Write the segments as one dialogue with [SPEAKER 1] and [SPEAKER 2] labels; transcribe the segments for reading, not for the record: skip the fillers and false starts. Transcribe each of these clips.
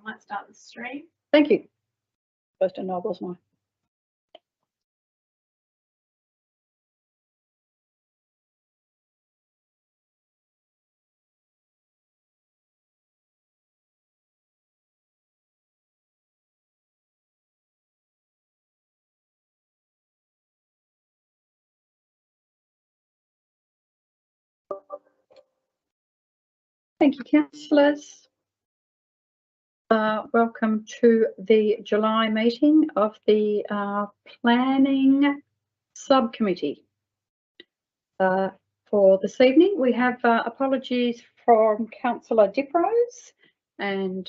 [SPEAKER 1] might start the stream.
[SPEAKER 2] Thank you. Supposed to know, wasn't I? Thank you, councillors. Welcome to the July meeting of the Planning Subcommittee. For this evening, we have apologies from Councillor Diprose and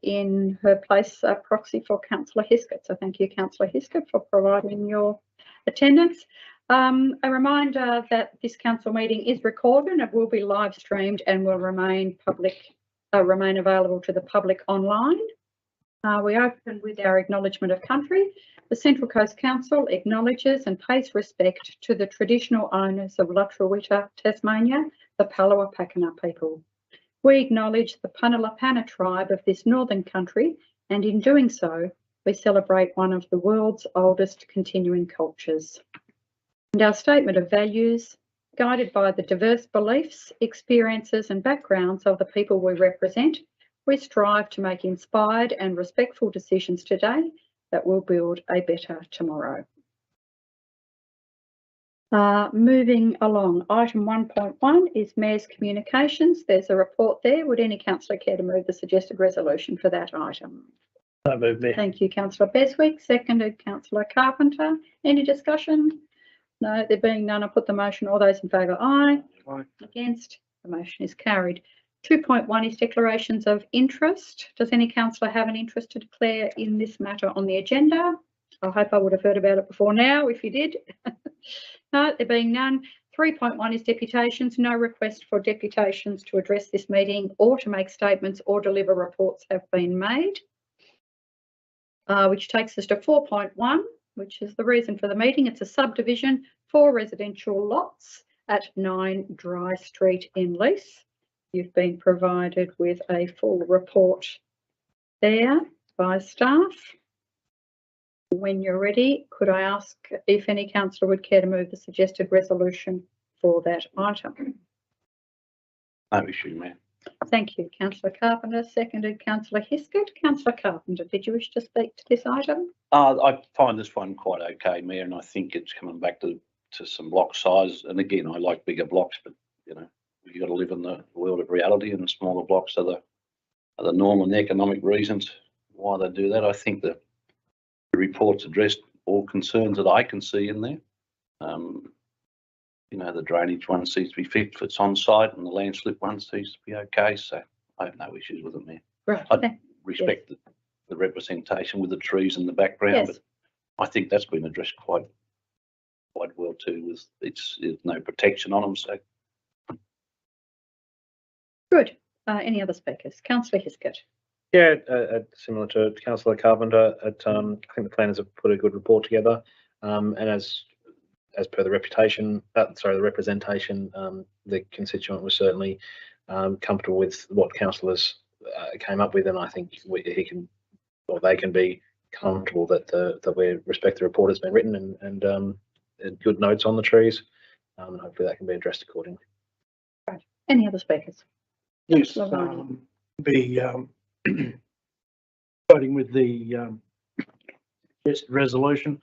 [SPEAKER 2] in her place proxy for Councillor Hiscott. So thank you, Councillor Hiscott, for providing your attendance. A reminder that this council meeting is recorded and will be live streamed and will remain available to the public online. We open with our acknowledgement of country. The Central Coast Council acknowledges and pays respect to the traditional owners of Lutruwita, Tasmania, the Palawa Pakana people. We acknowledge the Punalapana tribe of this northern country, and in doing so, we celebrate one of the world's oldest continuing cultures. And our statement of values, guided by the diverse beliefs, experiences and backgrounds of the people we represent, we strive to make inspired and respectful decisions today that will build a better tomorrow. Moving along, item 1.1 is Mayor's Communications. There's a report there. Would any councillor care to move the suggested resolution for that item?
[SPEAKER 3] I move, Mayor.
[SPEAKER 2] Thank you, Councillor Beswick. Seconded, Councillor Carpenter. Any discussion? No, there being none, I put the motion. All those in favour, aye.
[SPEAKER 3] Aye.
[SPEAKER 2] Against? The motion is carried. 2.1 is declarations of interest. Does any councillor have an interest to declare in this matter on the agenda? I hope I would have heard about it before now, if you did. No, there being none. 3.1 is deputations. No request for deputations to address this meeting or to make statements or deliver reports have been made. Which takes us to 4.1, which is the reason for the meeting. It's a subdivision for residential lots at 9 Dry Street in Leith. You've been provided with a full report there by staff. When you're ready, could I ask if any councillor would care to move the suggested resolution for that item?
[SPEAKER 3] No issue, Mayor.
[SPEAKER 2] Thank you, Councillor Carpenter. Seconded, Councillor Hiscott. Councillor Carpenter, did you wish to speak to this item?
[SPEAKER 3] I find this one quite okay, Mayor, and I think it's coming back to some block size. And again, I like bigger blocks, but you know, you've got to live in the world of reality, and the smaller blocks are the normal and economic reasons why they do that. I think the report's addressed all concerns that I can see in there. You know, the drainage one seems to be fit for it's on site, and the landslip one seems to be okay. So I have no issues with it, Mayor.
[SPEAKER 2] Right.
[SPEAKER 3] I respect the representation with the trees in the background, but I think that's been addressed quite well too. With it's no protection on them, so
[SPEAKER 2] Good. Any other speakers? Councillor Hiscott.
[SPEAKER 4] Yeah, similar to Councillor Carpenter, I think the planners have put a good report together, and as per the representation, the constituent was certainly comfortable with what councillors came up with, and I think they can be comfortable that we respect the report has been written and good notes on the trees, and hopefully that can be addressed accordingly.
[SPEAKER 2] Right. Any other speakers?
[SPEAKER 5] Yes, starting with the resolution,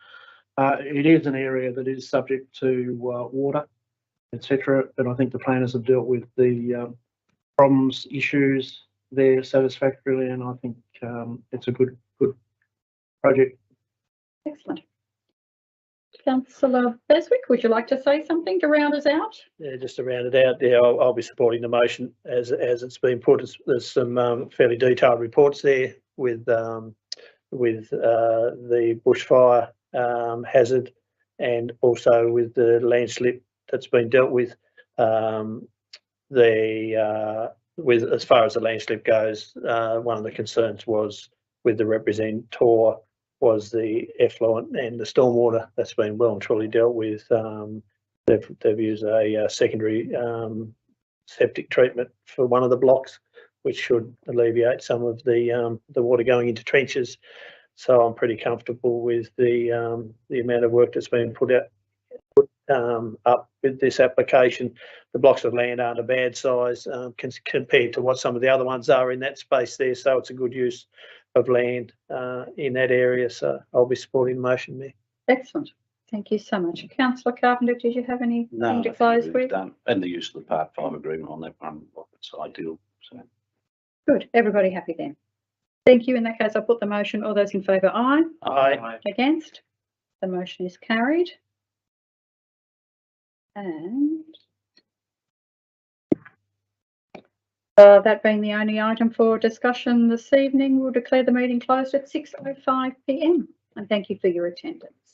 [SPEAKER 5] it is an area that is subject to water, etc. And I think the planners have dealt with the problems, issues there satisfactorily, and I think it's a good project.
[SPEAKER 2] Excellent. Councillor Beswick, would you like to say something to round us out?
[SPEAKER 6] Yeah, just to round it out, yeah, I'll be supporting the motion as it's been put. There's some fairly detailed reports there with the bushfire hazard and also with the landslip that's been dealt with. With as far as the landslip goes, one of the concerns was with the representative was the effluent and the stormwater. That's been well and truly dealt with. They've used a secondary septic treatment for one of the blocks, which should alleviate some of the water going into trenches. So I'm pretty comfortable with the amount of work that's been put up with this application. The blocks of land aren't a bad size compared to what some of the other ones are in that space there. So it's a good use of land in that area. So I'll be supporting the motion there.
[SPEAKER 2] Excellent. Thank you so much. Councillor Carpenter, did you have anything
[SPEAKER 3] No,
[SPEAKER 2] to
[SPEAKER 3] I
[SPEAKER 2] close
[SPEAKER 3] think we've
[SPEAKER 2] with?
[SPEAKER 3] done, and the use of the Part 5 agreement on that one, it's ideal. So
[SPEAKER 2] Good. Everybody happy then? Thank you. In that case, I'll put the motion. All those in favour, aye.
[SPEAKER 6] Aye.
[SPEAKER 2] Against? The motion is carried. And that being the only item for discussion this evening, we'll declare the meeting closed at 6:05 p.m. and thank you for your attendance.